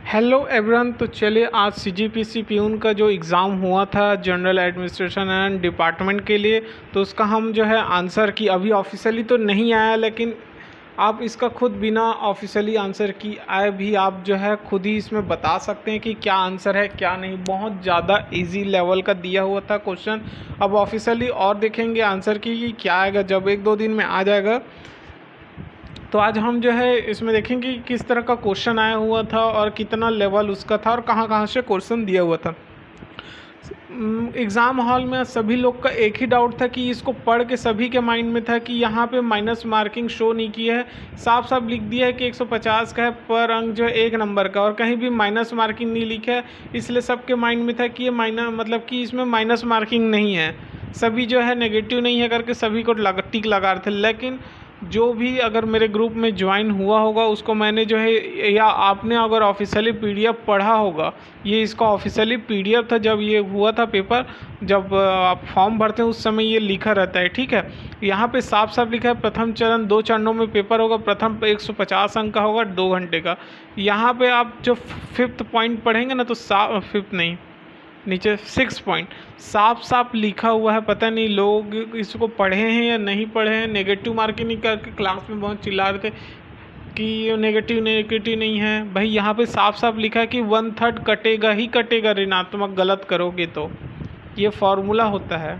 Hello everyone. तो चलिए आज सीजीपीसी प्यून का जो एग्ज़ाम हुआ था जनरल एडमिनिस्ट्रेशन एंड डिपार्टमेंट के लिए, तो उसका हम जो है आंसर की अभी ऑफिशियली तो नहीं आया, लेकिन आप इसका खुद बिना ऑफिशियली आंसर की आए भी आप जो है खुद ही इसमें बता सकते हैं कि क्या आंसर है क्या नहीं। बहुत ज़्यादा इजी लेवल का दिया हुआ था क्वेश्चन। अब ऑफिशियली और देखेंगे आंसर की कि क्या आएगा, जब एक दो दिन में आ जाएगा। तो आज हम जो है इसमें देखेंगे कि किस तरह का क्वेश्चन आया हुआ था और कितना लेवल उसका था और कहाँ कहाँ से क्वेश्चन दिया हुआ था। एग्ज़ाम हॉल में सभी लोग का एक ही डाउट था कि इसको पढ़ के सभी के माइंड में था कि यहाँ पे माइनस मार्किंग शो नहीं की है, साफ साफ लिख दिया है कि 150 का है पर अंक जो है 1 नंबर का, और कहीं भी माइनस मार्किंग नहीं लिखा है। इसलिए सबके माइंड में था कि ये माइनस मतलब कि इसमें माइनस मार्किंग नहीं है, सभी जो है नेगेटिव नहीं है करके सभी को टिक लगा रहे थे। लेकिन जो भी अगर मेरे ग्रुप में ज्वाइन हुआ होगा उसको मैंने जो है, या आपने अगर ऑफिशियली पीडीएफ पढ़ा होगा, ये इसका ऑफिशियली पीडीएफ था जब ये हुआ था पेपर, जब आप फॉर्म भरते हैं उस समय ये लिखा रहता है। ठीक है, यहाँ पे साफ साफ लिखा है प्रथम चरण 2 चरणों में पेपर होगा, प्रथम 150 अंक का होगा 2 घंटे का। यहाँ पे आप जो 5th पॉइंट पढ़ेंगे ना, तो 5th नहीं, नीचे 6 पॉइंट साफ साफ लिखा हुआ है। पता नहीं लोग इसको पढ़े हैं या नहीं पढ़े हैं। नेगेटिव मार्किंग नहीं करके क्लास में बहुत चिल्ला रहे थे कि ये नेगेटिव नेगेटिव नहीं है। भाई यहाँ पे साफ साफ लिखा है कि 1/3 कटेगा ही कटेगा ऋणात्मक गलत करोगे तो, ये फॉर्मूला होता है।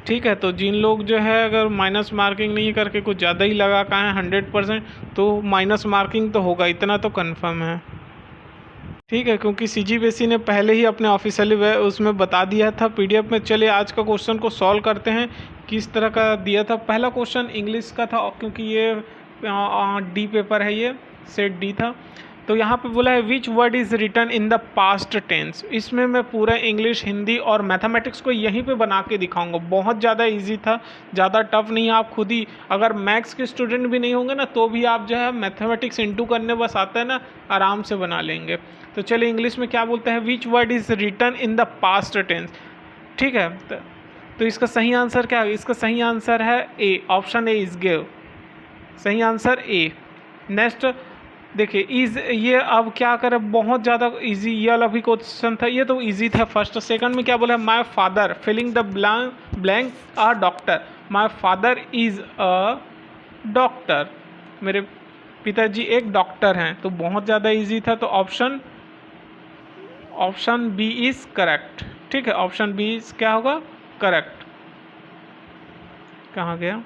ठीक है, तो जिन लोग जो है अगर माइनस मार्किंग नहीं करके कुछ ज़्यादा ही लगा का है 100%, तो माइनस मार्किंग तो होगा, इतना तो कन्फर्म है। ठीक है, क्योंकि सीजीपीएससी ने पहले ही अपने ऑफिशियली उसमें बता दिया था पीडीएफ में। चलिए आज का क्वेश्चन को सॉल्व करते हैं किस तरह का दिया था। पहला क्वेश्चन इंग्लिश का था, क्योंकि ये डी पेपर है, ये सेट डी था। तो यहाँ पे बोला है which word is written in the past tense. इसमें मैं पूरा इंग्लिश, हिंदी और मैथमेटिक्स को यहीं पे बना के दिखाऊंगा। बहुत ज़्यादा इजी था, ज़्यादा टफ नहीं है। आप खुद ही अगर मैथ्स के स्टूडेंट भी नहीं होंगे ना, तो भी आप जो है मैथमेटिक्स इंटू करने बस आता है ना, आराम से बना लेंगे। तो चलिए इंग्लिश में क्या बोलते हैं, which word is written in the past tense. ठीक है, तो इसका सही आंसर क्या है? इसका सही आंसर है ए, ऑप्शन ए इज़ गिव, सही आंसर ए। नेक्स्ट देखिए इज, ये अब क्या करें, बहुत ज़्यादा इजी ये वाला भी क्वेश्चन था, ये तो इजी था। फर्स्ट सेकंड में क्या बोला है, my father filling the blank a doctor, my father is a doctor, मेरे पिताजी एक डॉक्टर हैं। तो बहुत ज़्यादा इजी था, तो ऑप्शन बी इज़ करेक्ट। ठीक है, ऑप्शन बी इज़ क्या होगा, करेक्ट। कहाँ गया,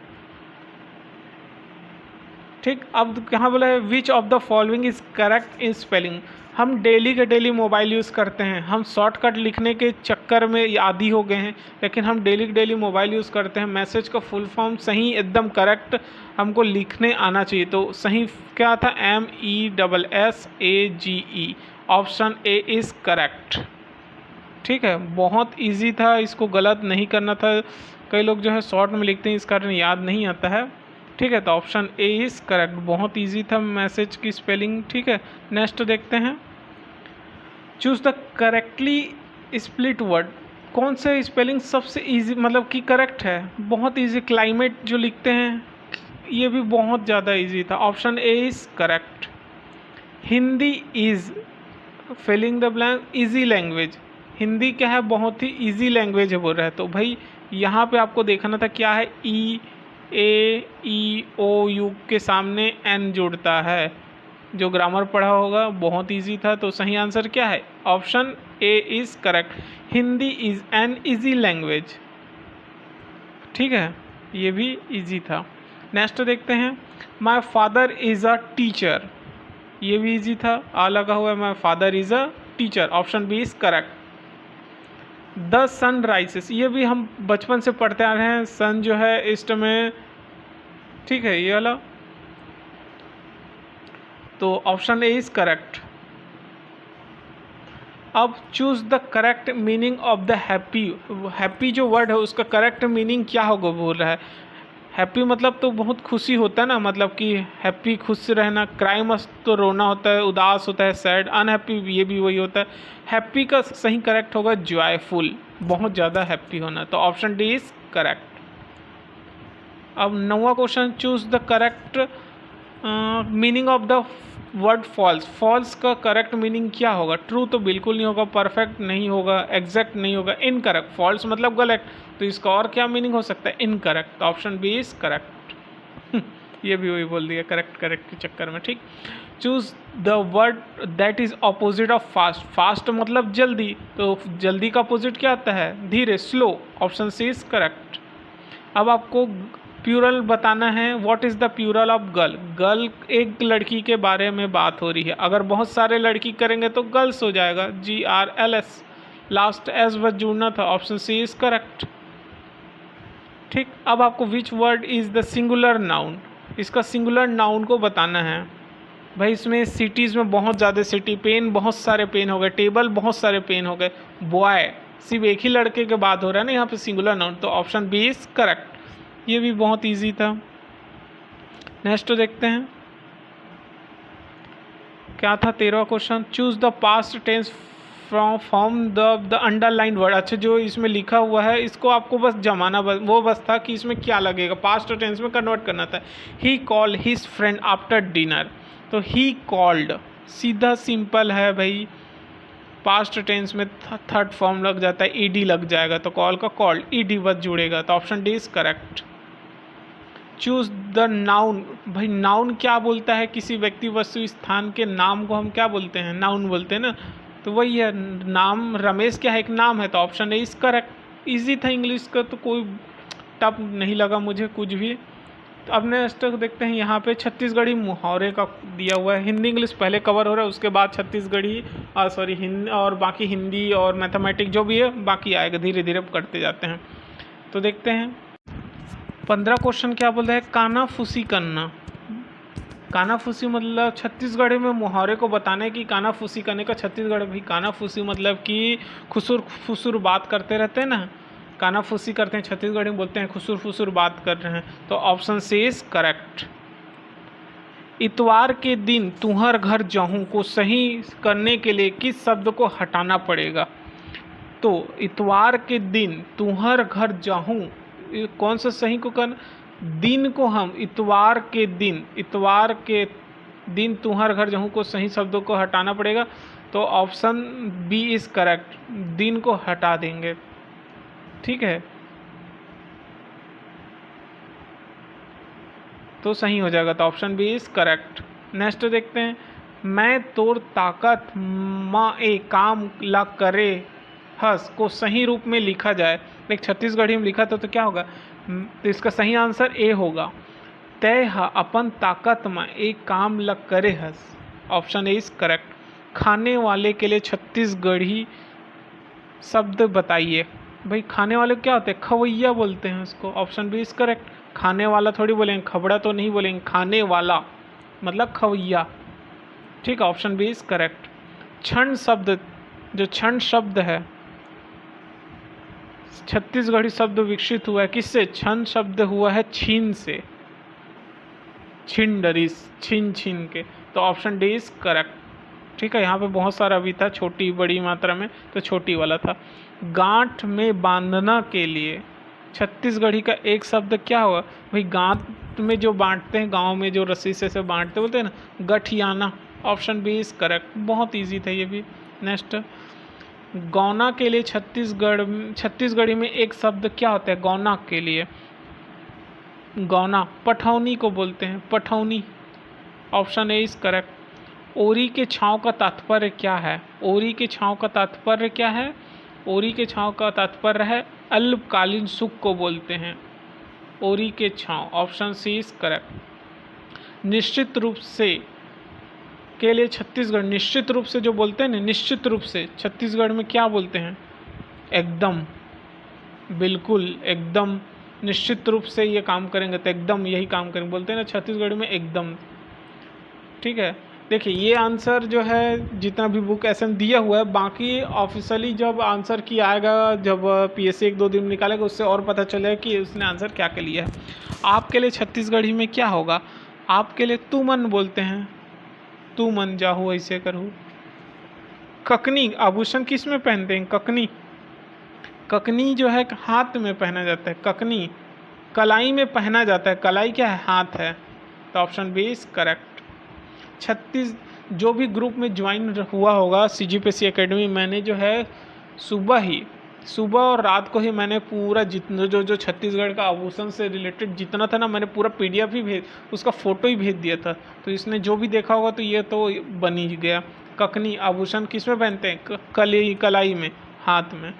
ठीक। अब कहाँ बोला है which of the following is correct in spelling. हम डेली के डेली मोबाइल यूज़ करते हैं, हम शॉर्टकट लिखने के चक्कर में आदी हो गए हैं, लेकिन हम डेली के डेली मोबाइल यूज़ करते हैं। मैसेज का फुल फॉर्म सही एकदम करेक्ट हमको लिखने आना चाहिए। तो सही क्या था, MESSAGE, option A is correct. ठीक है, बहुत इजी था, इसको गलत नहीं करना था। कई लोग जो है शॉर्ट में लिखते हैं, इस कारण याद नहीं आता है। ठीक है, तो ऑप्शन ए इज़ करेक्ट, बहुत इजी था मैसेज की स्पेलिंग। ठीक है, नेक्स्ट देखते हैं, choose the correctly split word. कौन से स्पेलिंग सबसे इजी मतलब कि करेक्ट है, बहुत इजी। क्लाइमेट जो लिखते हैं ये भी बहुत ज़्यादा इजी था, option A is correct. Hindi is filling the blank easy language, Hindi क्या है, बहुत ही इजी लैंग्वेज है बोल रहा है। तो भाई यहाँ पे आपको देखना था क्या है, EAEOU के सामने एन जुड़ता है, जो ग्रामर पढ़ा होगा, बहुत इजी था। तो सही आंसर क्या है, option A is correct, Hindi is an easy language. ठीक है, ये भी इजी था। नेक्स्ट देखते हैं, my father is a teacher, ये भी इजी था, आ लगा हुआ है, my father is a teacher, option B is correct. The sun rises, ये भी हम बचपन से पढ़ते आ रहे हैं, सन जो है ईस्ट में। ठीक है, ये वाला, तो ऑप्शन ए इज़ करेक्ट। अब choose the correct meaning of the happy. Happy जो वर्ड है उसका करेक्ट मीनिंग क्या होगा बोल रहा है। हैप्पी मतलब तो बहुत खुशी होता है ना, मतलब कि हैप्पी खुश रहना। क्राई मस्ट तो रोना होता है, उदास होता है, सैड। अनहैप्पी ये भी वही होता है। हैप्पी का सही करेक्ट होगा जॉयफुल, बहुत ज़्यादा हैप्पी होना। तो ऑप्शन डी इज़ करेक्ट। अब 9वां question, choose the correct meaning of the word false, false का करेक्ट मीनिंग क्या होगा? ट्रू तो बिल्कुल नहीं होगा, परफेक्ट नहीं होगा, एग्जैक्ट नहीं होगा, इनकरेक्ट। फॉल्स मतलब गलत, तो इसका और क्या मीनिंग हो सकता है? Incorrect. Option B is correct. ये भी वही बोल दिया करेक्ट करेक्ट के चक्कर में, ठीक। Choose the word that is opposite of fast, fast मतलब जल्दी, तो जल्दी का अपोजिट क्या आता है? धीरे, slow. Option C is correct. अब आपको प्यूरल बताना है। What is the plural of girl? Girl एक लड़की के बारे में बात हो रही है, अगर बहुत सारे लड़की करेंगे तो गर्ल्स हो जाएगा, GRLS, लास्ट एस बस जुड़ना था। ऑप्शन सी इज करेक्ट, ठीक। अब आपको विच word is the singular noun, इसका सिंगुलर नाउन को बताना है। भाई इसमें सिटीज़ में बहुत ज़्यादा सिटी, पेन बहुत सारे पेन हो गए, टेबल बहुत सारे पेन हो गए, बॉय सिर्फ एक ही लड़के के बात हो रहा है ना यहाँ पे सिंगुलर नाउन, तो ऑप्शन बी इज करेक्ट। ये भी बहुत इजी था। नेक्स्ट तो देखते हैं क्या था 13वां question. Choose the past tense from the underline word. अच्छा, जो इसमें लिखा हुआ है इसको आपको बस जमाना, वो बस था कि इसमें क्या लगेगा, पास्ट टेंस में कन्वर्ट करना था। He called his friend after dinner, तो ही कॉल्ड सीधा सिंपल है भाई, पास्ट टेंस में थर्ड फॉर्म लग जाता है, ईडी लग जाएगा, तो कॉल का कॉल्ड, ईडी बस जुड़ेगा, तो option D is correct. Choose the noun. भाई नाउन क्या बोलता है? किसी व्यक्ति वस्तु स्थान के नाम को हम क्या बोलते हैं? नाउन बोलते हैं ना, तो वही है नाम। रमेश क्या है? एक नाम है, तो option A is correct. Easy था इंग्लिश का, तो कोई टफ नहीं लगा मुझे कुछ भी। तो अब नेक्स्ट देखते हैं, यहाँ पे छत्तीसगढ़ी मुहावरे का दिया हुआ है। हिंदी इंग्लिश पहले कवर हो रहा है, उसके बाद छत्तीसगढ़ी हिंदी और बाकी हिंदी और मैथमेटिक जो भी है बाकी आएगा, धीरे धीरे करते जाते हैं। तो देखते हैं 15 क्वेश्चन क्या बोल रहा है? काना फूसी करना। काना फूसी मतलब छत्तीसगढ़ी में मुहावरे को बताने की काना फूसी करने का। छत्तीसगढ़ भी काना फूसी मतलब कि खुसुर फुसुर बात करते रहते हैं ना, काना फूसी करते हैं, छत्तीसगढ़ी में बोलते हैं खुसुर फुसुर बात कर रहे हैं, तो ऑप्शन सी इज करेक्ट। इतवार के दिन तुहर घर जाऊं को सही करने के लिए किस शब्द को हटाना पड़ेगा? तो इतवार के दिन तुहर घर जाऊं, कौन सा सही को करना? दिन को हम इतवार के दिन तुम्हार घर जाऊँ को सही शब्दों को हटाना पड़ेगा, तो ऑप्शन बी इज करेक्ट, दिन को हटा देंगे, ठीक है, तो सही हो जाएगा, तो option B is correct. Next देखते हैं, मैं तोर ताकत माँ ए काम ला करे हस को सही रूप में लिखा जाए, एक छत्तीसगढ़ी में लिखा था तो क्या होगा? तो इसका सही आंसर ए होगा, तय हा अपन ताकत में एक काम लग करे हस। Option A is correct. खाने वाले के लिए छत्तीसगढ़ी शब्द बताइए। भाई खाने वाले क्या होते हैं? खवैया बोलते हैं उसको। Option B is correct. खाने वाला थोड़ी बोलेंगे, खबड़ा तो नहीं बोलेंगे, खाने वाला मतलब खवैया, ठीक है, ऑप्शन बी इज करेक्ट। क्षण शब्द, जो क्षण शब्द है छत्तीसगढ़ी शब्द विकसित हुआ है किससे? क्षण शब्द हुआ है छीन से, छीन डरीस, छीन छीन के, तो ऑप्शन डी इज करेक्ट, ठीक है। यहाँ पे बहुत सारा भी था छोटी बड़ी मात्रा में, तो छोटी वाला था। गांठ में बांधना के लिए छत्तीसगढ़ी का एक शब्द क्या हुआ? भाई गांठ में जो बांटते हैं, गांव में जो रस्सी से बांटते बोलते हैं ना, गठियाना। ऑप्शन बी इज करेक्ट, बहुत इजी था ये भी। नेक्स्ट, गौना के लिए छत्तीसगढ़ी में एक शब्द क्या होता है? गौना के लिए गौना पठौनी को बोलते हैं, पठौनी। Option A is correct. ओरी के छाँव का तात्पर्य क्या है? ओरी के छाँव का तात्पर्य क्या है? ओरी के छाँव का तात्पर्य है अल्पकालीन सुख को बोलते हैं, ओरी के छाँव। Option C is correct. निश्चित रूप से के लिए छत्तीसगढ़, निश्चित रूप से जो बोलते हैं ना, निश्चित रूप से छत्तीसगढ़ में क्या बोलते हैं? एकदम, बिल्कुल, एकदम, निश्चित रूप से ये काम करेंगे तो एकदम यही काम करेंगे, बोलते हैं ना छत्तीसगढ़ में एकदम, ठीक है। देखिए ये आंसर जो है जितना भी बुक ऐसे दिया हुआ है, बाकी ऑफिशियली जब आंसर की आएगा, जब PSC 1-2 दिन में निकालेगा, उससे और पता चलेगा कि उसने आंसर क्या क्या लिया है। आपके लिए छत्तीसगढ़ी में क्या होगा? आपके लिए तू मन बोलते हैं, तू मन जाहू ऐसे करूँ। ककनी, आभूषण किस में पहनते हैं? ककनी, ककनी जो है हाथ में पहना जाता है, ककनी कलाई में पहना जाता है, कलाई क्या है? हाथ है, तो ऑप्शन बी इज करेक्ट। 36 जो भी ग्रुप में ज्वाइन हुआ होगा CGPSC एकेडमी, मैंने जो है सुबह और रात को ही मैंने पूरा जितना जो छत्तीसगढ़ का आभूषण से रिलेटेड जितना था ना, मैंने पूरा PDF ही उसका फ़ोटो ही भेज दिया था। तो इसने जो भी देखा होगा तो ये तो बन ही गया। ककनी आभूषण किस में पहनते हैं? कलाई में, हाथ में।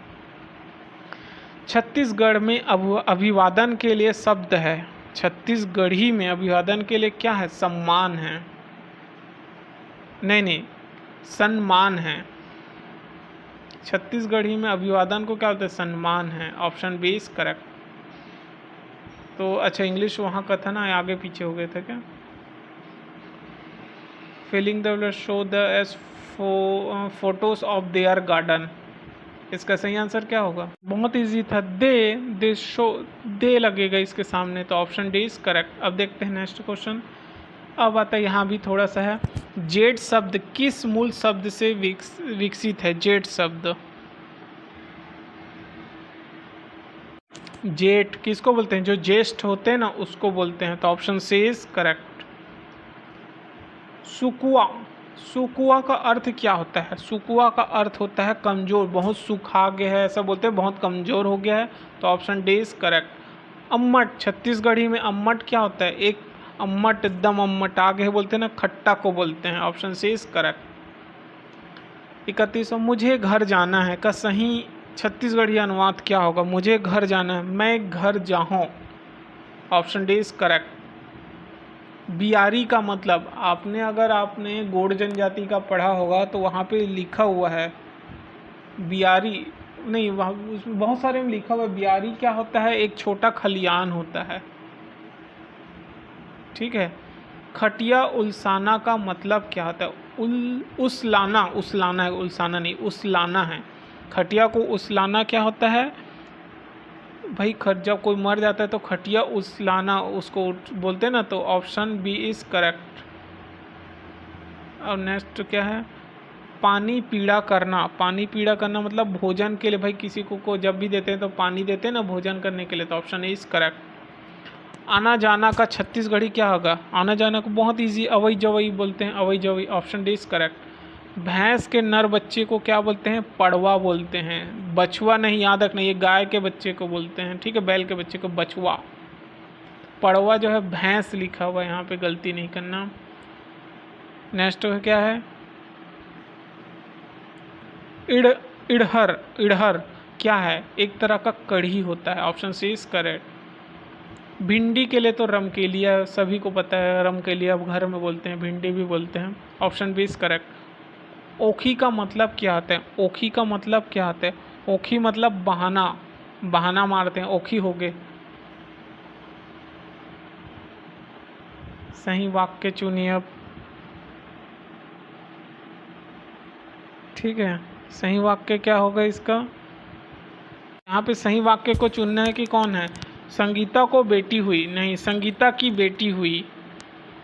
छत्तीसगढ़ में अभिवादन के लिए शब्द है, छत्तीसगढ़ी में अभिवादन के लिए क्या है? सम्मान है। नहीं, सम्मान है। छत्तीसगढ़ी में अभिवादन को क्या होता है? सम्मान है। Option B is correct. तो अच्छा, इंग्लिश वहाँ का था ना, आगे पीछे हो गए थे क्या? Filling the show the S photos of their garden, इसका सही आंसर क्या होगा? बहुत इजी था, दे शो, दे लगेगा इसके सामने, तो ऑप्शन डी इज करेक्ट। अब देखते हैं नेक्स्ट क्वेश्चन। अब आता है यहाँ भी थोड़ा सा है, जेड शब्द किस मूल शब्द से विकसित है? जेड शब्द, जेठ किसको बोलते हैं? जो ज्येष्ठ होते हैं ना, उसको बोलते हैं। तो ऑप्शन सी इज करेक्ट। सुकुआ का अर्थ क्या होता है? सुकुआ का अर्थ होता है कमजोर, बहुत सुखा गया है, ऐसा बोलते हैं, बहुत कमजोर हो गया है। तो ऑप्शन डी इज करेक्ट। अम्मट, छत्तीसगढ़ी में अम्मट क्या होता है? एक अम्मट, एकदम अम्मट आगे बोलते हैं ना, खट्टा को बोलते हैं। Option C is correct. 31, मुझे घर जाना है का सही छत्तीसगढ़ी अनुवाद क्या होगा? मुझे घर जाना है, मैं घर जाऊँ। Option D is correct. बियारी का मतलब, आपने गोंड जनजाति का पढ़ा होगा तो वहाँ पे लिखा हुआ है बियारी, नहीं वहाँ उसमें बहुत सारे में लिखा हुआ है बियारी क्या होता है? एक छोटा खलियान होता है, ठीक है। खटिया उलसाना का मतलब क्या होता है? उಸಲಾना है, उलसाना नहीं, उಸಲಾना है। खटिया को उಸಲಾना क्या होता है भाई? जब कोई मर जाता है तो खटिया उಸಲಾना उसको बोलते हैं ना। तो ऑप्शन बी इज करेक्ट। और नेक्स्ट क्या है? पानी पीड़ा करना, पानी पीड़ा करना मतलब भोजन के लिए, भाई किसी को जब भी देते हैं तो पानी देते हैं ना भोजन करने के लिए। तो ऑप्शन इज करेक्ट। आना जाना का छत्तीसगढ़ी क्या होगा? आना जाना को बहुत इजी अवई जवई बोलते हैं, अवई जवई। Option D is correct. भैंस के नर बच्चे को क्या बोलते हैं? पड़वा बोलते हैं। बछुआ नहीं, याद रखना, ये गाय के बच्चे को बोलते हैं, ठीक है, बैल के बच्चे को बछुआ। पड़वा जो है भैंस लिखा हुआ है यहाँ पे, गलती नहीं करना। नेक्स्ट क्या है? इड़हर क्या है? एक तरह का कढ़ी होता है। Option C is correct. भिंडी के लिए तो रमकेलिया सभी को पता है, रमकेलिया घर में बोलते हैं, भिंडी भी बोलते हैं। Option B is correct. ओखी का मतलब क्या होता है? ओखी का मतलब क्या होता है? ओखी मतलब बहाना मारते हैं, ओखी हो गए। सही वाक्य चुनिए अब, ठीक है। सही वाक्य क्या होगा इसका? यहाँ पे सही वाक्य को चुनना है कि कौन है? संगीता को बेटी हुई, नहीं, संगीता की बेटी हुई,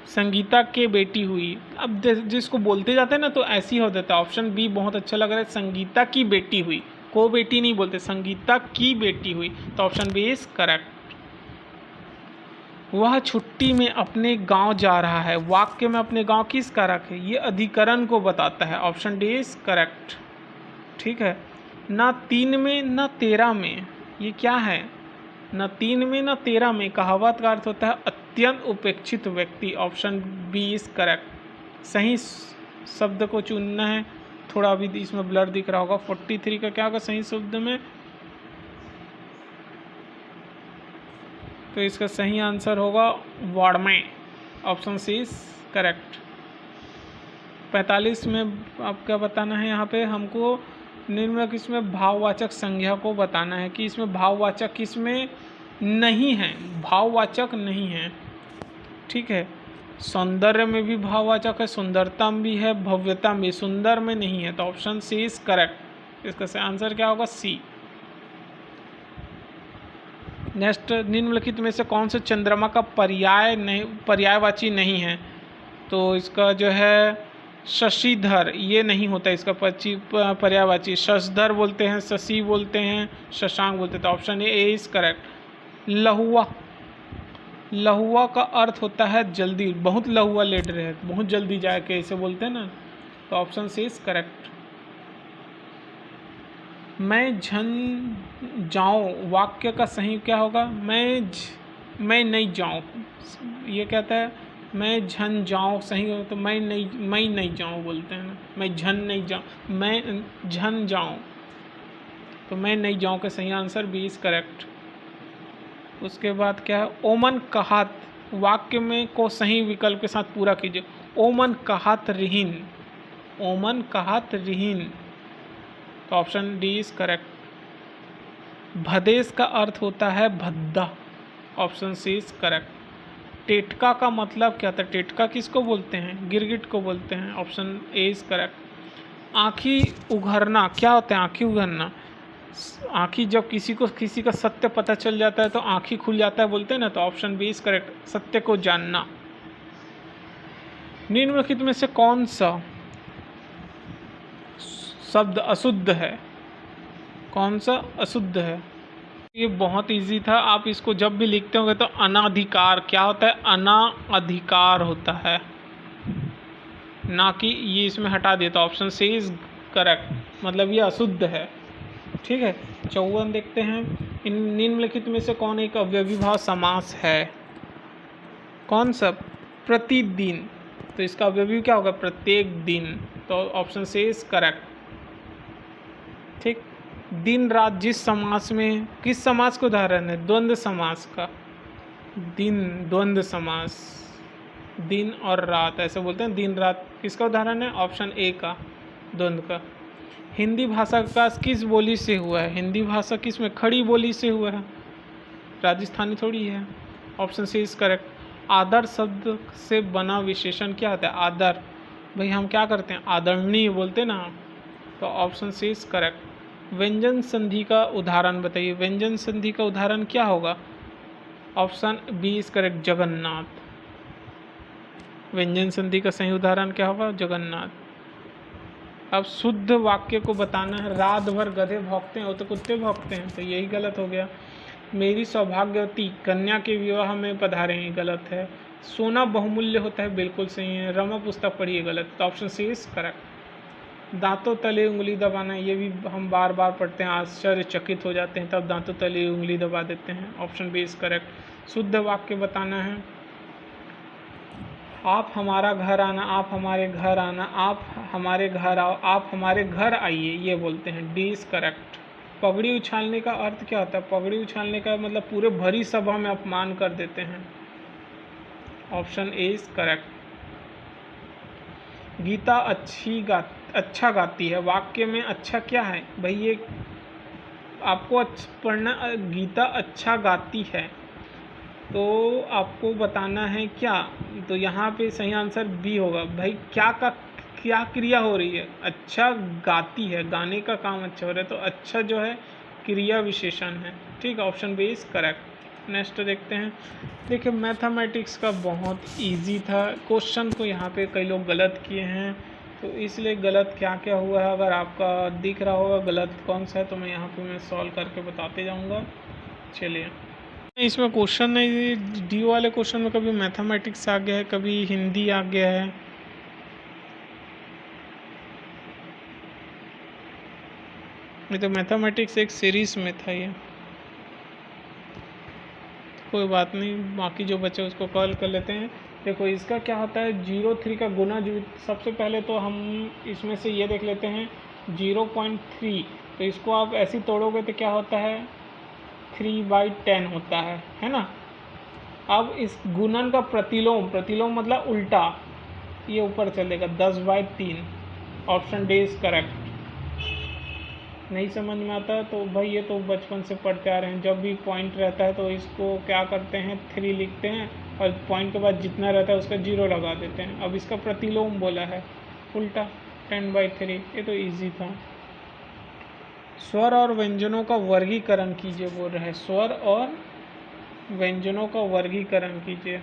संगीता के बेटी हुई। अब जिसको बोलते जाते हैं ना तो ऐसे ही हो जाता है। ऑप्शन बी बहुत अच्छा लग रहा है, संगीता की बेटी हुई, को बेटी नहीं बोलते, संगीता की बेटी हुई। तो ऑप्शन बी इज करेक्ट। वह छुट्टी में अपने गांव जा रहा है, वाक्य में अपने गांव किस कारक है? ये अधिकरण को बताता है। ऑप्शन डी इज करेक्ट, ठीक है। ना 3 में ना 13 में, ये क्या है? न 3 में न 13 में, कहावत का अर्थ होता है अत्यंत उपेक्षित व्यक्ति। Option B is correct. सही शब्द को चुनना है। थोड़ा अभी इसमें ब्लर दिख रहा होगा। 43 का क्या होगा सही शब्द में? तो इसका सही आंसर होगा वाड़मे। Option C is correct. 45 में आप क्या बताना है? यहाँ पे हमको निम्नलिखित इसमें भाववाचक संज्ञा को बताना है कि इसमें भाववाचक किसमें नहीं है, भाववाचक नहीं है, ठीक है। सौंदर्य में भी भाववाचक है, सुंदरता में भी है, भव्यता में, सुंदर में नहीं है। तो ऑप्शन सी इज करेक्ट। इसका आंसर क्या होगा? सी। नेक्स्ट, निम्नलिखित में से कौन से चंद्रमा का पर्यायवाची नहीं है? तो इसका जो है शशिधर, ये नहीं होता इसका पर्यायवाची। शशधर बोलते हैं, शशि बोलते हैं, शशांक बोलते हैं। तो ऑप्शन ए इज करेक्ट। लहुआ, लहुआ का अर्थ होता है जल्दी, बहुत लहुआ लेट रहे, बहुत जल्दी जाए के ऐसे बोलते हैं ना, तो ऑप्शन सी इज करेक्ट। मैं झन जाऊँ वाक्य का सही क्या होगा? मैं नहीं जाऊँ, ये कहता है मैं झन जाऊँ सही हो तो मैं नहीं जाऊँ बोलते हैं ना, मैं झन नहीं जाऊँ, मैं झन जाऊँ, तो मैं नहीं जाऊँ का सही आंसर बी इज करेक्ट। उसके बाद क्या है? ओमन कहात वाक्य में को सही विकल्प के साथ पूरा कीजिए। ओमन कहात रिहिन, ओमन कहात रिहिन, तो ऑप्शन डी इज करेक्ट। भदेश का अर्थ होता है भद्दा, ऑप्शन सी इज करेक्ट। टेटका का मतलब क्या था? टेटका किसको बोलते हैं? गिरगिट को बोलते हैं, ऑप्शन ए इज करेक्ट। आँखी उघरना क्या होता है? आँखी उघरना, आँखी जब किसी का सत्य पता चल जाता है तो आँखी खुल जाता है बोलते हैं ना, तो ऑप्शन बी इज करेक्ट, सत्य को जानना। निम्नलिखित में से कौन सा शब्द अशुद्ध है? कौन सा अशुद्ध है? ये बहुत इजी था, आप इसको जब भी लिखते होंगे तो अनाधिकार क्या होता है? अनाधिकार होता है, ना कि ये इसमें हटा दिया, तो ऑप्शन सी इज करेक्ट, मतलब ये अशुद्ध है। ठीक है, 54 देखते हैं। इन निम्नलिखित में से कौन एक अव्ययीभाव समास है? कौन सा? प्रतिदिन, तो इसका अव्ययी क्या होगा? प्रत्येक दिन, तो ऑप्शन सी इज करेक्ट। ठीक, दिन रात जिस समास में, किस समास का उदाहरण है? द्वंद्व समास का। दिन द्वंद्व समास, दिन और रात ऐसे बोलते हैं, दिन रात किसका उदाहरण है? ऑप्शन ए का, द्वंद्व का। हिंदी भाषा का विकास किस बोली से हुआ है? हिंदी भाषा किस में? खड़ी बोली से हुआ है, राजस्थानी थोड़ी है, ऑप्शन सी इज करेक्ट। आदर शब्द से बना विशेषण क्या होता है? आदर, भाई हम क्या करते हैं? आदरणीय बोलते हैं ना, तो ऑप्शन सी इज करेक्ट। व्यंजन संधि का उदाहरण बताइए। व्यंजन संधि का उदाहरण क्या होगा? Option B is correct, Jagannath. व्यंजन संधि का सही उदाहरण क्या होगा? जगन्नाथ। अब शुद्ध वाक्य को बताना है। रात भर गधे भौंकते हैं, वो तो कुत्ते भौंकते हैं, तो यही गलत हो गया। मेरी सौभाग्यवती कन्या के विवाह में पधारे हैं, गलत है। सोना बहुमूल्य होता है, बिल्कुल सही है। रमा पुस्तक पढ़िए, गलत, तो ऑप्शन सी इज करेक्ट। दांतों तले उंगली दबाना, ये भी हम बार बार पढ़ते हैं, आश्चर्यचकित हो जाते हैं, तब दांतों तले उंगली दबा देते हैं, ऑप्शन बी इज करेक्ट। शुद्ध वाक्य बताना है। आप हमारा घर आना, आप हमारे घर आना, आप हमारे घर आओ, आप हमारे घर आइए, ये बोलते हैं, डी इज करेक्ट। पगड़ी उछालने का अर्थ क्या होता है? पगड़ी उछालने का मतलब पूरे भरी सभा में अपमान कर देते हैं, option A is correct. Gita अच्छा गाती है, वाक्य में अच्छा क्या है भाई? ये आपको पढ़ना, गीता अच्छा गाती है, तो आपको बताना है क्या? तो यहाँ पे सही आंसर बी होगा भाई। क्या क्रिया हो रही है? अच्छा गाती है, गाने का काम अच्छा हो रहा है, तो अच्छा जो है क्रिया विशेषण है। ठीक, option B is correct. Next देखते हैं। देखिए मैथमेटिक्स का बहुत इजी था, क्वेश्चन को यहाँ पे कई लोग गलत किए हैं, तो इसलिए गलत क्या क्या हुआ है अगर आपका दिख रहा होगा गलत कौन सा है, तो मैं यहाँ पे मैं सॉल्व करके बताते जाऊँगा। चलिए, इसमें क्वेश्चन नहीं, डी वाले क्वेश्चन में कभी मैथमेटिक्स आ गया है, कभी हिंदी आ गया है। ये तो मैथमेटिक्स एक सीरीज में था, ये कोई बात नहीं, बाकी जो बचे उसको कॉल कर लेते हैं। देखो इसका क्या होता है, 0.3 का गुना, जो सबसे पहले तो हम इसमें से ये देख लेते हैं 0.3, तो इसको आप ऐसे तोड़ोगे तो क्या होता है? 3/10 होता है ना। अब इस गुणन का प्रतिलोम, प्रतिलोम मतलब उल्टा, ये ऊपर चलेगा 10/3, ऑप्शन डी इज करेक्ट। नहीं समझ में आता तो भाई ये तो बचपन से पढ़ते आ रहे हैं, जब भी पॉइंट रहता है तो इसको क्या करते हैं 3 लिखते हैं, और पॉइंट के बाद जितना रहता है उसका 0 लगा देते हैं। अब इसका प्रतिलोम बोला है उल्टा 10/3, ये तो इजी था। स्वर और व्यंजनों का वर्गीकरण कीजिए बोल रहे हैं, स्वर और व्यंजनों का वर्गीकरण कीजिए।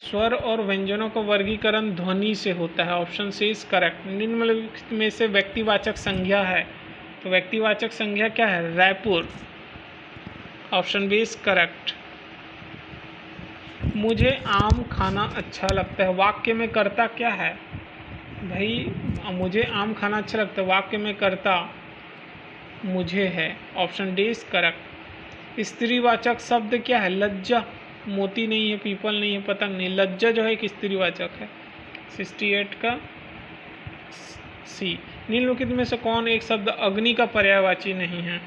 स्वर और व्यंजनों का वर्गीकरण ध्वनि से होता है, ऑप्शन सी इज करेक्ट। निम्नलिखित में से व्यक्तिवाचक संज्ञा है, तो व्यक्तिवाचक संज्ञा क्या है? Raipur, option B is correct. मुझे आम खाना अच्छा लगता है, वाक्य में कर्ता क्या है भाई? मुझे आम खाना अच्छा लगता है, वाक्य में कर्ता मुझे है। Option D is correct. स्त्रीवाचक शब्द क्या है? लज्जा। मोती नहीं है, पीपल नहीं है, पतंग नहीं, लज्जा जो है एक स्त्रीवाचक है। 68 का सी। निम्नलिखित में से कौन एक शब्द अग्नि का पर्यायवाची नहीं है?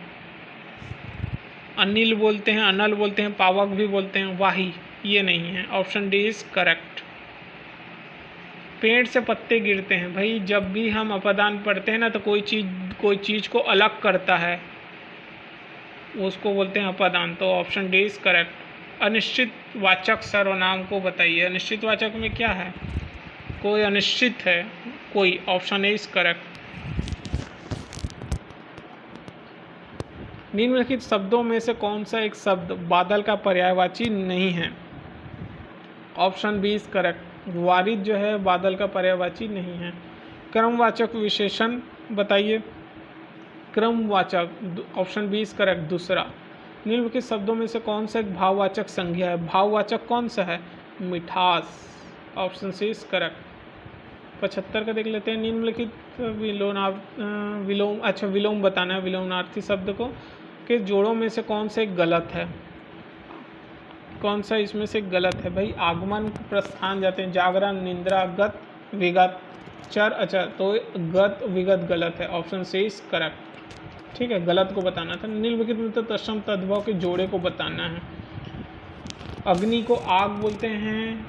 अनिल बोलते हैं, अनल बोलते हैं, पावक भी बोलते हैं, वाही ये नहीं है। Option D is correct. पेड़ से पत्ते गिरते हैं भाई, जब भी हम अपदान पढ़ते हैं ना तो कोई चीज़ को अलग करता है, उसको बोलते हैं अपदान। तो ऑप्शन डी इज करेक्ट। अनिश्चित वाचक सर्वनाम को बताइए। अनिश्चित वाचक में क्या है? कोई अनिश्चित है कोई। Option A is correct. निम्नलिखित शब्दों में से कौन सा एक शब्द बादल का पर्यायवाची नहीं है? Option B is correct. वारिद जो है बादल का पर्यायवाची नहीं है। क्रमवाचक विशेषण बताइए। क्रमवाचक, ऑप्शन बी इज करेक्ट दूसरा। निम्नलिखित शब्दों में से कौन सा एक भाववाचक संज्ञा है? भाववाचक कौन सा है? मिठास। Option C is correct. 75 का देख लेते हैं। निम्नलिखित विलोम बताना है विलोमार्थी शब्द को के जोड़ों में से कौन सा एक गलत है? कौन सा इसमें से गलत है भाई? आगमन प्रस्थान जाते हैं, जागरण, निद्रा, गत, विगत, चर, अचर। तो गत विगत गलत है। Option C is correct. ठीक है, गलत को बताना था। निम्नलिखित में तो तत्सम तद्भव के जोड़े को बताना है। अग्नि को आग बोलते हैं,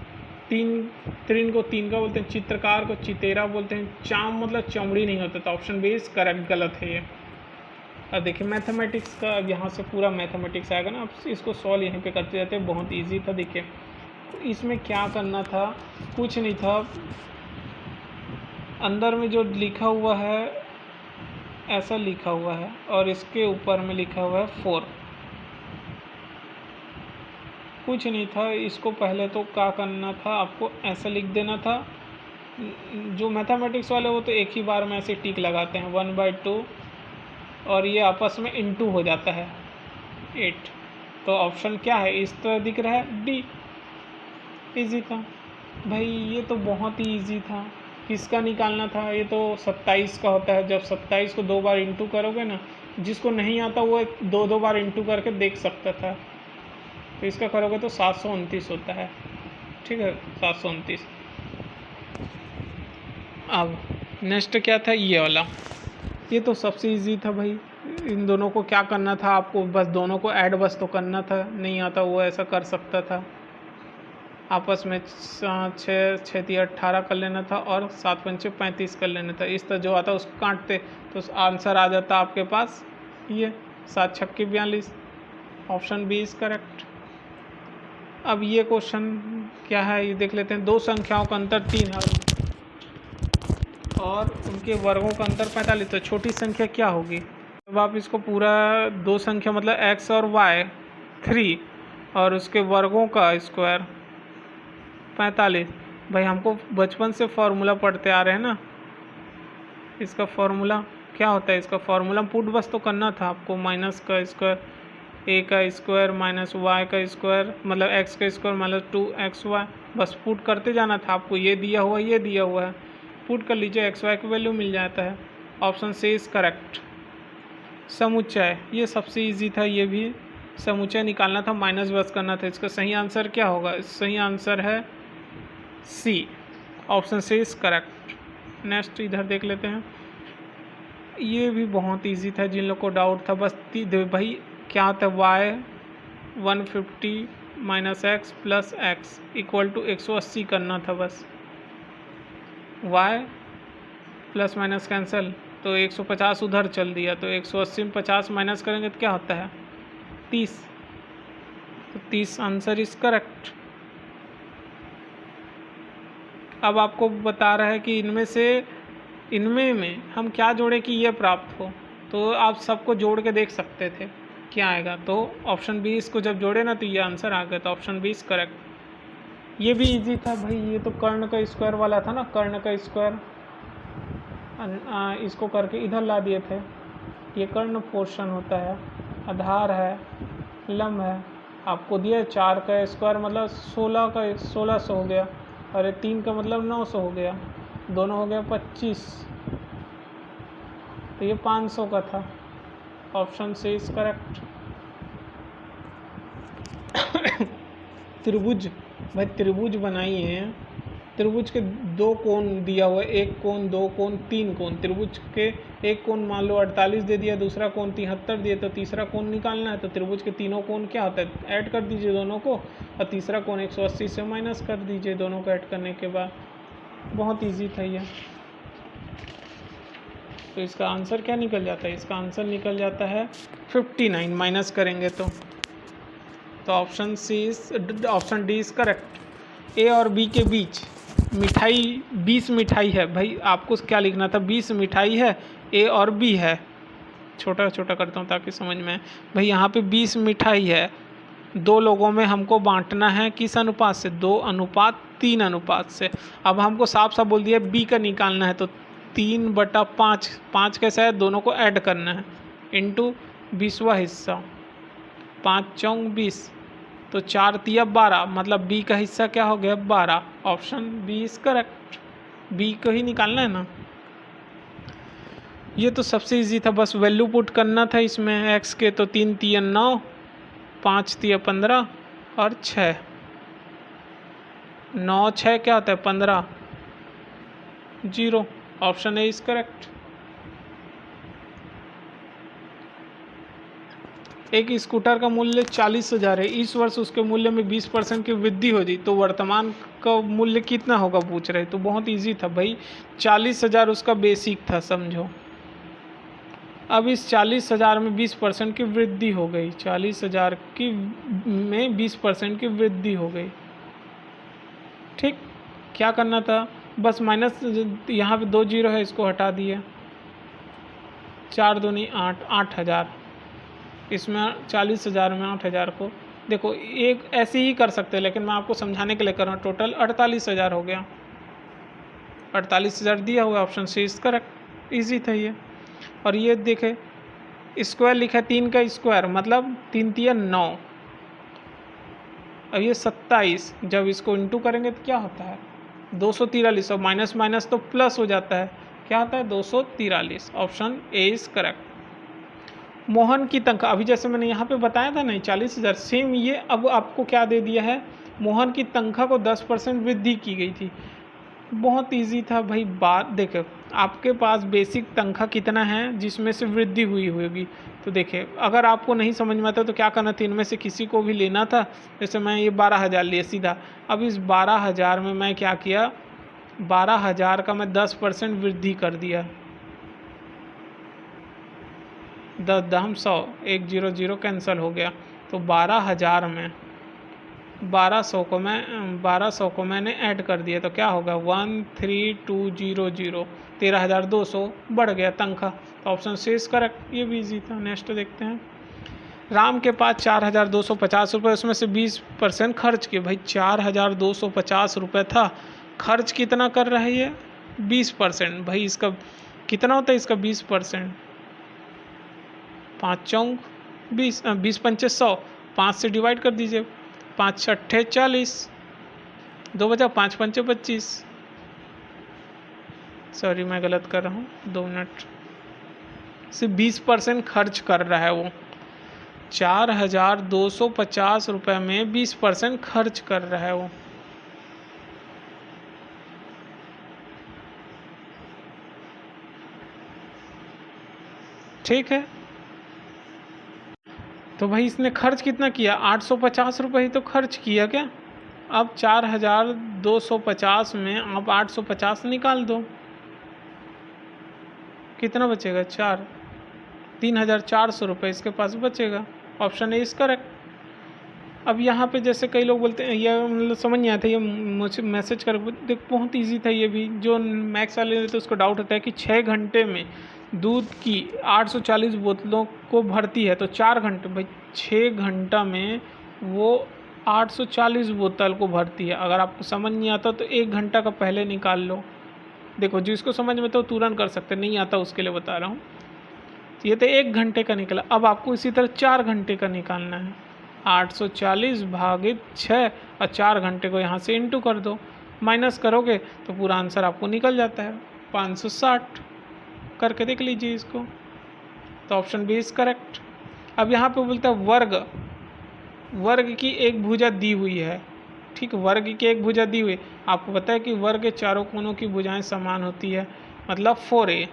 तीन को तीन का बोलते हैं, चित्रकार को चितेरा बोलते हैं, चाम मतलब चमड़ी नहीं होता। तो ऑप्शन बी इज करेक्ट, गलत है ये। अब देखिए मैथमेटिक्स का, अब यहाँ से पूरा मैथमेटिक्स आएगा ना, अब इसको सॉल्व यहीं पे करते जाते हैं, बहुत इजी था। देखिए इसमें क्या करना था, कुछ नहीं था। अंदर में जो लिखा हुआ है ऐसा लिखा हुआ है और इसके ऊपर में लिखा हुआ है 4, कुछ नहीं था। इसको पहले तो क्या करना था, आपको ऐसा लिख देना था। जो मैथमेटिक्स वाले वो तो एक ही बार में ऐसे टिक लगाते हैं 1/2 और ये आपस में इनटू हो जाता है 8। तो ऑप्शन क्या है? इस तरह दिख रहा है, डी। इजी था भाई, ये तो बहुत ही इजी था। किसका निकालना था? ये तो 27 का होता है। जब 27 को 2 बार इंटू करोगे ना, जिसको नहीं आता वो 2 बार इंटू करके देख सकता था। तो इसका करोगे तो 729 होता है। ठीक है, 729। अब नेक्स्ट क्या था? ये वाला, ये तो सबसे इजी था भाई। इन दोनों को क्या करना था आपको? बस दोनों को ऐड बस तो करना था। नहीं आता वो ऐसा कर सकता था, आपस में 6×6=18 कर लेना था और 7×5=35 कर लेना था। इस तरह जो आता उसको काटते तो आंसर आ जाता आपके पास ये 7×6=42। Option B is correct. अब ये क्वेश्चन क्या है ये देख लेते हैं। दो संख्याओं का अंतर 3 है और उनके वर्गों का अंतर 45, तो छोटी संख्या क्या होगी? अब आप इसको पूरा दो संख्या मतलब x और y 3 और उसके वर्गों का स्क्वायर 45। भाई हमको बचपन से फॉर्मूला पढ़ते आ रहे हैं ना, इसका फॉर्मूला क्या होता है? इसका फॉर्मूला पुट बस तो करना था आपको। माइनस का स्क्वायर a का स्क्वायर माइनस y का स्क्वायर मतलब x का स्क्वायर माइनस 2xy, बस पुट करते जाना था आपको। ये दिया हुआ ये दिया हुआ है, पुट कर लीजिए, xy की वैल्यू मिल जाता है। Option C is correct. समुच्चय, ये सबसे इजी था। ये भी समुच्चय निकालना था, माइनस बस करना था। इसका सही आंसर क्या होगा? सही आंसर है C. Option C is correct. Next इधर देख लेते हैं। ये भी बहुत इजी था, जिन लोग को डाउट था बस भाई क्या होता है? y 150 minus X plus X equal to 180 करना था बस। y प्लस माइनस कैंसिल तो 150 उधर चल दिया, तो 180 में 50 माइनस करेंगे तो क्या होता है? 30। तो 30 आंसर इज करेक्ट। अब आपको बता रहा है कि इनमें में हम क्या जोड़े कि ये प्राप्त हो। तो आप सबको जोड़ के देख सकते थे क्या आएगा। तो ऑप्शन बी इसको जब जोड़े ना तो ये आंसर आ गया। तो ऑप्शन बी इज करेक्ट। ये भी इजी था भाई, ये तो कर्ण का स्क्वायर वाला था ना, कर्ण का स्क्वायर इसको करके इधर ला दिए थे। ये कर्ण पोर्शन होता है, आधार है, लंब है, आपको दिया 4 का स्क्वायर मतलब 16 का 1600 हो गया, और ये 3 का मतलब 900 हो गया, दोनों हो गया 25, तो ये 500 का था। Option C is correct. त्रिभुज, भाई त्रिभुज बनाई है, त्रिभुज के दो कोण दिया हुआ है, एक कोण, दो कोण, तीन कोण। त्रिभुज के एक कोण मान लो 48 दे दिया, दूसरा कोण 73 दिया, तो तीसरा कोण निकालना है। तो त्रिभुज के तीनों कोण क्या होता है, ऐड कर दीजिए दोनों को, और तीसरा कोण 180 से माइनस कर दीजिए दोनों को ऐड करने के बाद। बहुत ईजी था ये। तो इसका आंसर क्या निकल जाता है, इसका आंसर निकल जाता है 59 माइनस करेंगे तो ऑप्शन डी इज करेक्ट। ए और बी के बीच मिठाई 20 मिठाई है, भाई आपको क्या लिखना था, 20 मिठाई है, ए और बी है। छोटा छोटा करता हूँ ताकि समझ में आए। भाई यहाँ पे 20 मिठाई है, 2 लोगों में हमको बांटना है किस अनुपात से, 2:3 अनुपात से। अब हमको साफ साफ बोल दिया बी का निकालना है, तो 3/5, 5 कैसा है, दोनों को ऐड करना है, इंटू 20वां हिस्सा, 5 चौंग 20, तो 4 तिया 12, मतलब बी का हिस्सा क्या हो गया 12। Option B is correct, B को ही निकालना है ना। ये तो सबसे इजी था, बस वैल्यू पुट करना था इसमें एक्स के। तो 3 तिया 9, 5 तिया 15 और 6, 9 6 क्या होता है 15, 0। Option A is correct. एक स्कूटर का मूल्य 40,000 है, इस वर्ष उसके मूल्य में 20% की वृद्धि हो गई, तो वर्तमान का मूल्य कितना होगा पूछ रहे। तो बहुत इजी था भाई, 40,000 उसका बेसिक था समझो। अब इस 40,000 में 20% की वृद्धि हो गई, 40,000 की में 20% की वृद्धि हो गई। ठीक, क्या करना था, बस माइनस, यहाँ पे 2 जीरो है, इसको हटा दिए, 4 दूनी 8, 8,000, इसमें 40,000 में 8,000 को देखो एक ऐसे ही कर सकते हैं, लेकिन मैं आपको समझाने के लिए कर रहा हूँ। टोटल 48,000 हो गया, 48,000 दिया हुआ, option C is correct. Easy था ये। और ये देखे स्क्वायर लिखा है, 3 का स्क्वायर मतलब 3 तिया 9, अब ये 27, जब इसको इंटू करेंगे तो क्या होता है 243, और माइनस माइनस तो प्लस हो जाता है, क्या होता है 243। Option A is correct. Mohan की तनख्वाह, अभी जैसे मैंने यहाँ पे बताया था नहीं 40,000, सेम ये अब आपको क्या दे दिया है, मोहन की तनख्वाह को 10% वृद्धि की गई थी। बहुत इजी था भाई। बात देखो, आपके पास बेसिक तनख्वाह कितना है जिसमें से वृद्धि हुई होगी, तो देखिए अगर आपको नहीं समझ में आता तो क्या करना था, इनमें से किसी को भी लेना था। जैसे मैं ये 12,000 लिया सीधा, अब इस 12,000 में मैं क्या किया, 12,000 का मैं 10% वृद्धि कर दिया, 10 दहम 100, 1 0 0 कैंसिल हो गया, तो 12,000 में 1200 को मैंने ऐड कर दिया, तो क्या होगा 13200, 13,200 बढ़ गया तनख्वाह। तो ऑप्शन सी इज करेक्ट, ये भी इजी था। नेक्स्ट देखते हैं। राम के पास 4,250 रुपये, उसमें से 20% खर्च किए। भाई 4,250 रुपये था, खर्च कितना कर रहा है ये 20%। भाई इसका कितना होता है, इसका 20%, 5 चौंग 20, 20 पंचे 100, 5 से डिवाइड कर दीजिए, 5 छठे 40, 2 बचा, 5 पंचे 25, सॉरी मैं गलत कर रहा हूँ, 2 मिनट। सिर्फ 20% खर्च कर रहा है वो, 4,250 रुपये में 20% खर्च कर रहा है वो। ठीक है, तो भाई इसने खर्च कितना किया, 850 रुपये ही तो खर्च किया क्या। अब 4,250 में आप 850 निकाल दो, कितना बचेगा 4, 3,400 रुपये इसके पास बचेगा। Option A is correct. अब यहाँ पे जैसे कई लोग बोलते हैं, ये मतलब समझ नहीं आता, ये मुझे मैसेज कर देख, बहुत इजी था ये भी। जो मैथ्स वाले तो उसको डाउट होता है कि 6 घंटे में दूध की 840 बोतलों को भरती है, तो 4 घंटे, भाई 6 घंटा में वो 840 बोतल को भरती है। अगर आपको समझ नहीं आता तो 1 घंटा का पहले निकाल लो। देखो जिसको समझ में तो तुरंत कर सकते, नहीं आता उसके लिए बता रहा हूँ। ये तो 1 घंटे का निकला, अब आपको इसी तरह 4 घंटे का निकालना है। 840 भागित 6 और 4 घंटे को यहाँ से इंटू कर दो, माइनस करोगे तो पूरा आंसर आपको निकल जाता है 560। करके देख लीजिए इसको, तो ऑप्शन बी इज करेक्ट। अब यहाँ पे बोलता है वर्ग, वर्ग की एक भुजा दी हुई है, ठीक, वर्ग की एक भुजा दी हुई। आपको पता है कि वर्ग के चारों कोनों की भुजाएं समान होती है, मतलब 4a।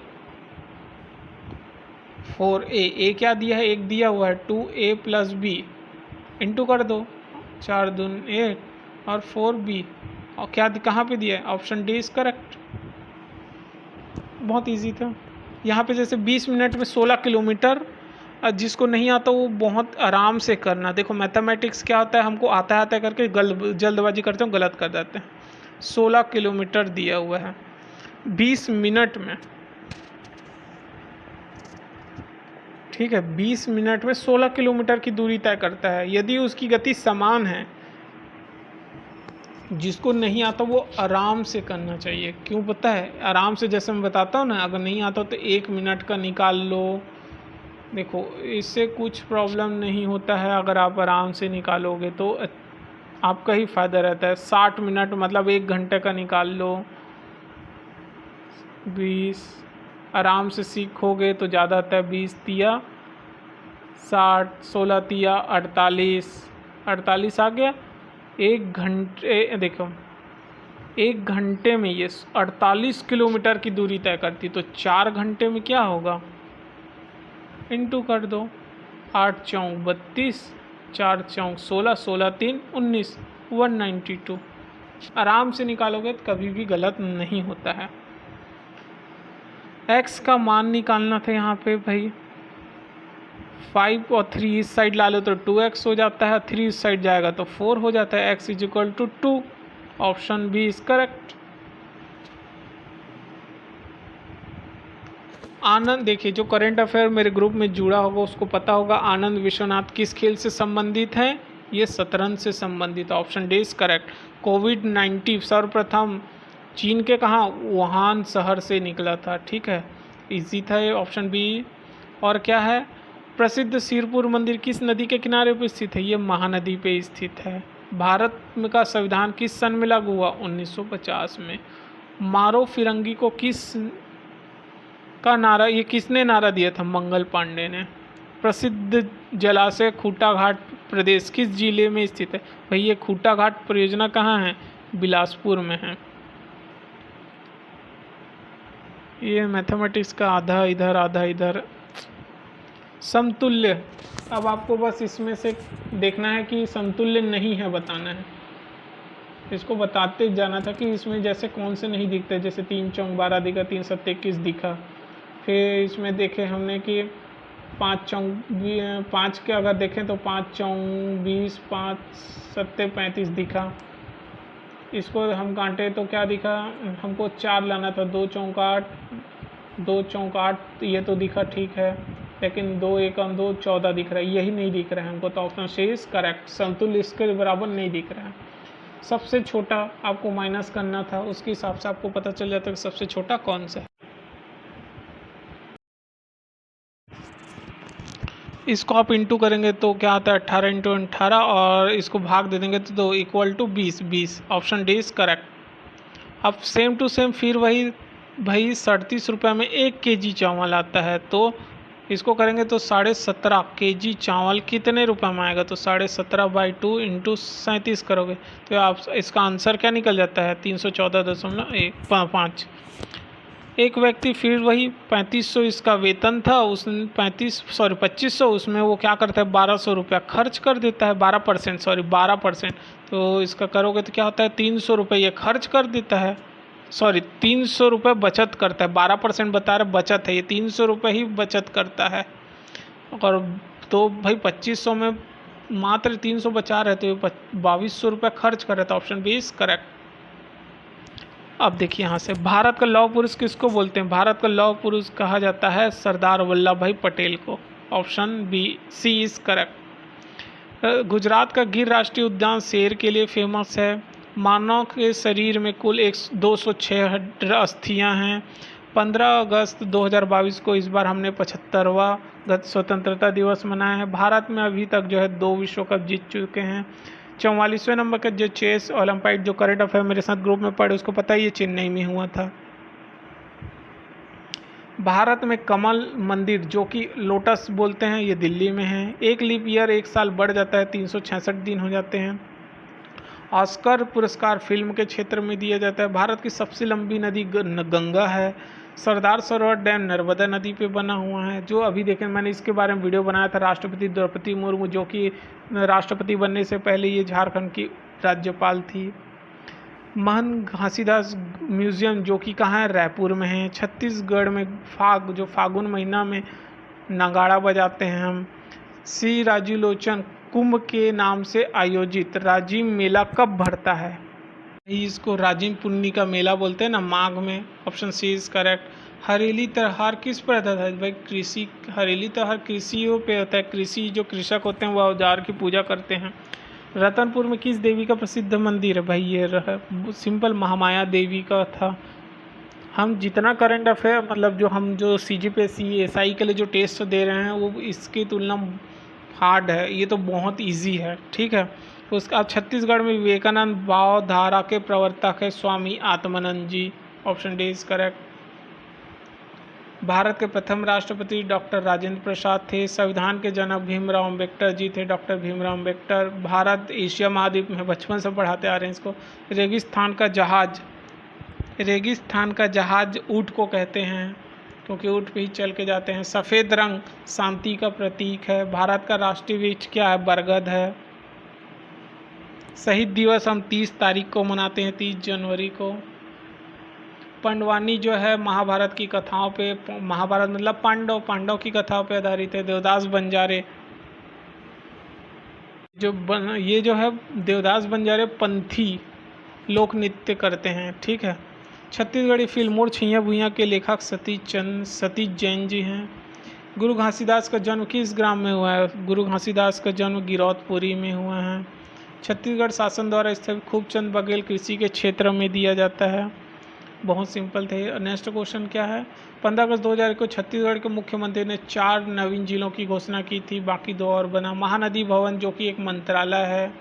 4a, ए क्या दिया है, एक दिया हुआ है 2a प्लस बी, इंटू कर दो, 4 दून 8 और 4b, और क्या कहाँ पे दिया है, ऑप्शन डी इज करेक्ट। बहुत इजी था। यहाँ पे जैसे 20 मिनट में 16 किलोमीटर, जिसको नहीं आता वो बहुत आराम से करना। देखो मैथमेटिक्स क्या होता है, हमको आता है करके जल्दबाजी करते हैं, गलत कर देते हैं। 16 किलोमीटर दिया हुआ है 20 मिनट में, ठीक है, 20 मिनट में 16 किलोमीटर की दूरी तय करता है। यदि उसकी गति समान है, जिसको नहीं आता वो आराम से करना चाहिए। क्यों पता है, आराम से जैसे मैं बताता हूँ ना, अगर नहीं आता तो 1 मिनट का निकाल लो। देखो इससे कुछ प्रॉब्लम नहीं होता है, अगर आप आराम से निकालोगे तो आपका ही फ़ायदा रहता है। 60 मिनट मतलब 1 घंटे का निकाल लो, 20 आराम से सीखोगे तो ज़्यादा आता है। 20 तिया 60, 16 तिया 48, 48 आ गया। 1 घंटे, देखो 1 घंटे में ये 48 किलोमीटर की दूरी तय करती, तो 4 घंटे में क्या होगा, इंटू कर दो, 8 चौक 32, 4 चौक 16, 16 3 19, 192। आराम से निकालोगे तो कभी भी गलत नहीं होता है। x का मान निकालना था यहाँ पे भाई, 5 और 3 इस साइड ला लो तो 2x हो जाता है, 3 इस साइड जाएगा तो 4 हो जाता है। x equal to 2, option B is correct. Anand, देखिए जो करंट अफेयर मेरे ग्रुप में जुड़ा होगा उसको पता होगा आनंद विश्वनाथ किस खेल से संबंधित है, ये शतरंज से संबंधित। Option D is correct. कोविड-19 सर्वप्रथम चीन के कहाँ, वुहान शहर से निकला था, ठीक है, इजी था ये, ऑप्शन बी। और क्या है, प्रसिद्ध सिरपुर मंदिर किस नदी के किनारे पर स्थित है, ये महानदी पे स्थित है। भारत में का संविधान किस सन में लागू हुआ, 1950 में। मारो फिरंगी को किस का नारा, ये किसने नारा दिया था, मंगल पांडे ने। प्रसिद्ध जलाशय खूटा घाट प्रदेश किस जिले में स्थित है, भाई ये खूटा घाट परियोजना कहाँ है, बिलासपुर में है। ये मैथमेटिक्स का आधा इधर आधा इधर। समतुल्य, अब आपको बस इसमें से देखना है कि समतुल्य नहीं है, बताना है। इसको बताते जाना था कि इसमें जैसे कौन से नहीं दिखते, जैसे 3 चौक 12 दिखा, 3 सत्ते 21 दिखा। फिर इसमें देखे हमने कि 5 चौक 5 के अगर देखें तो 5 चौक 20, 5 सत्ते 35 दिखा। इसको हम काटे तो क्या दिखा, हमको 4 लाना था, 2 चौक 8, 2 चौक 8 ये तो दिखा, ठीक है, लेकिन 2 एकम 2 14 दिख रहा है, यही नहीं दिख रहा है हमको, तो ऑप्शन सी इज करेक्ट। समतुल्य इसके बराबर नहीं दिख रहा है। सबसे छोटा आपको माइनस करना था, उसके हिसाब से आपको पता चल जाता है कि सबसे छोटा कौन सा है। इसको आप इंटू करेंगे तो क्या आता है, 18 इंटू 18, और इसको भाग दे देंगे तो equal to 20, 20, option D is correct. अब सेम टू सेम फिर वही भाई 37 रुपये में 1 केजी चावल आता है, तो इसको करेंगे तो 17.5 केजी चावल कितने रुपए में आएगा, तो 17.5/2 इंटू 37 करोगे तो आप इसका आंसर क्या निकल जाता है, 314.5। एक व्यक्ति फिर वही 3500 इसका वेतन था, उसने 2500, उसमें वो क्या करता है 1200 रुपया खर्च कर देता है, 12%, तो इसका करोगे तो क्या होता है 300 रुपये ये खर्च कर देता है, 300 रुपये बचत करता है। 12% बता रहे बचत है, ये 300 रुपये ही बचत करता है। और तो भाई 2500 में मात्र 300 बचा रहे, तो ये 2200 रुपये खर्च कर रहे थे, ऑप्शन बी इज करेक्ट। अब देखिए यहाँ से, भारत का लौह पुरुष किसको बोलते हैं, भारत का लौह पुरुष कहा जाता है सरदार वल्लभ भाई पटेल को, option B C is correct. Gujarat का गिर राष्ट्रीय उद्यान शेर के लिए फेमस है। मानव के शरीर में कुल 206 अस्थियां हैं। 15 अगस्त 2022 को इस बार हमने 75वां स्वतंत्रता दिवस मनाया है। भारत में अभी तक जो है 2 विश्व कप जीत चुके हैं। 44वें नंबर का जो चेस ओलंपियाड जो करंट अफेयर मेरे साथ ग्रुप में पढ़े उसको पता ही ये चेन्नई में हुआ था। भारत में कमल मंदिर जो कि लोटस बोलते हैं ये दिल्ली में है। एक लीप ईयर एक साल बढ़ जाता है, 366 दिन हो जाते हैं। ऑस्कर पुरस्कार फिल्म के क्षेत्र में दिया जाता है। भारत की सबसे लंबी नदी गंगा है। सरदार सरोवर डैम नर्मदा नदी पे बना हुआ है। जो अभी देखें मैंने इसके बारे में वीडियो बनाया था। राष्ट्रपति द्रौपदी मुर्मू जो कि राष्ट्रपति बनने से पहले ये झारखंड की राज्यपाल थी। महन घासीदास म्यूजियम जो कि कहाँ है, रायपुर में है। छत्तीसगढ़ में फागुन महीना में नगाड़ा बजाते हैं हम। श्री राजीव लोचन कुंभ के नाम से आयोजित राजिम मेला कब भरता है? इसको राजिम पुन्नी का मेला बोलते हैं ना, माघ में। Option C is correct. Hareli त्योहार किस पर आता है भाई? कृषि। हरेली त्योहार कृषियों पे होता है। कृषि जो कृषक होते हैं वो औजार की पूजा करते हैं। रतनपुर में किस देवी का प्रसिद्ध मंदिर है भाई? ये सिंपल महामाया देवी का था। हम जितना करंट अफेयर मतलब जो CGPSC SI के लिए जो टेस्ट दे रहे हैं वो इसकी तुलना हार्ड है। ये तो बहुत इजी है, ठीक है। तो उसका अब छत्तीसगढ़ में विवेकानंद भाव धारा के प्रवर्तक है Swami Atmanand ji. Option D is correct. Bharat के प्रथम राष्ट्रपति डॉक्टर राजेंद्र प्रसाद थे। संविधान के जनक भीमराव अम्बेडकर जी थे, डॉक्टर भीमराव अम्बेडकर। भारत एशिया महाद्वीप में बचपन से पढ़ाते आ रहे हैं इसको। रेगिस्तान का जहाज ऊँट को कहते हैं क्योंकि ऊँट पे ही चल के जाते हैं। सफ़ेद रंग शांति का प्रतीक है। भारत का राष्ट्रीय वृक्ष क्या है? बरगद है। शहीद दिवस हम 30 तारीख को मनाते हैं, 30 जनवरी को। पांडवानी जो है महाभारत की कथाओं पे, महाभारत मतलब पांडव की कथाओं पे आधारित है। देवदास बंजारे ये जो है देवदास बंजारे पंथी लोक नृत्य करते हैं, ठीक है। छत्तीसगढ़ी फिल्म और छैया भुइयां के लेखक सतीश जैन जी हैं। गुरु घासीदास का जन्म किस ग्राम में हुआ है? गुरु घासीदास का जन्म गिरौदपुरी में हुआ है। छत्तीसगढ़ शासन द्वारा स्थापित खूबचंद बघेल कृषि के क्षेत्र में दिया जाता है। बहुत सिंपल थे। नेक्स्ट क्वेश्चन क्या है? 15 अगस्त 2001 को छत्तीसगढ़ के मुख्यमंत्री ने 4 नवीन जिलों की घोषणा की थी, बाकी 2 और बना। महानदी भवन जो कि एक मंत्रालय है।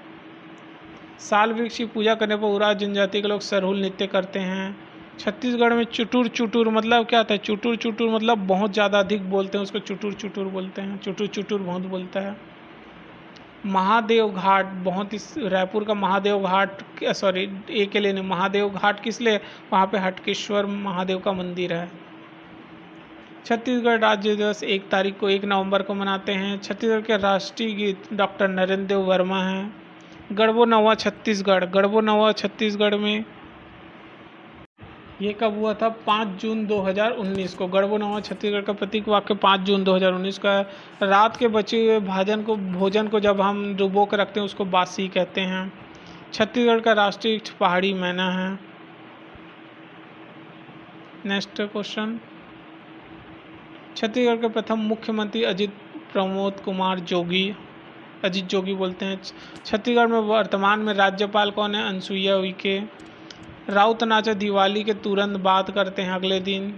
साल वृक्ष की पूजा करने पर उराव जनजाति के लोग सरहुल नृत्य करते हैं। छत्तीसगढ़ में चुटुर मतलब क्या होता है? चुटुर मतलब बहुत ज़्यादा अधिक बोलते हैं उसको चुटुर बोलते हैं। चुटुर बहुत बोलता है। महादेव घाट बहुत ही रायपुर का महादेव घाट के लिए नहीं, महादेव घाट किस लिए? वहाँ पे हटकेश्वर महादेव का मंदिर है। छत्तीसगढ़ राज्य दिवस 1 तारीख को 1 नवंबर को मनाते हैं। छत्तीसगढ़ के राष्ट्रीय गीत डॉक्टर नरेंद्र देव वर्मा हैं। गढ़बो नवा छत्तीसगढ़ में ये कब हुआ था? 5 जून 2019 को। गढ़बो नवा छत्तीसगढ़ का प्रतीक वाक्य 5 जून 2019 का है। रात के बचे हुए भोजन को जब हम डुबो कर रखते हैं उसको बासी कहते हैं। छत्तीसगढ़ का राष्ट्रीय पहाड़ी मैना है। Next question. छत्तीसगढ़ के प्रथम मुख्यमंत्री अजीत जोगी बोलते हैं। छत्तीसगढ़ में वर्तमान में राज्यपाल कौन है? अनसुईया उइके। राउत नाचा दिवाली के तुरंत बाद करते हैं, अगले दिन।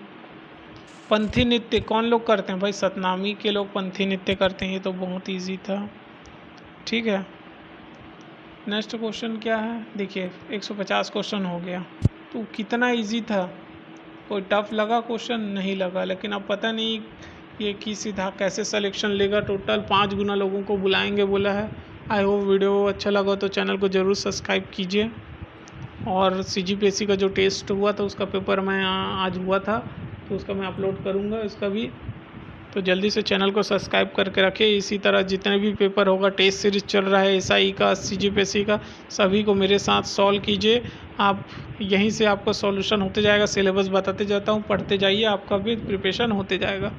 पंथी नृत्य कौन लोग करते हैं भाई? सतनामी के लोग पंथी नृत्य करते हैं। ये तो बहुत इजी था, ठीक है। नेक्स्ट क्वेश्चन क्या है? देखिए 150 क्वेश्चन हो गया। तो कितना इजी था? कोई टफ लगा क्वेश्चन? नहीं लगा। लेकिन अब पता नहीं ये किसी था कैसे सिलेक्शन लेगा। टोटल 5 गुना लोगों को बुलाएंगे बोला है। आई होप वीडियो अच्छा लगा तो चैनल को ज़रूर सब्सक्राइब कीजिए। और CGPSC का जो टेस्ट हुआ था उसका पेपर मैं आज हुआ था तो उसका मैं अपलोड करूँगा इसका भी। तो जल्दी से चैनल को सब्सक्राइब करके रखें। इसी तरह जितने भी पेपर होगा, टेस्ट सीरीज चल रहा है SI का, CGPSC का, सभी को मेरे साथ सॉल्व कीजिए। आप यहीं से आपका सॉल्यूशन होते जाएगा। सिलेबस बताते जाता हूँ, पढ़ते जाइए, आपका भी प्रिपरेशन होते जाएगा।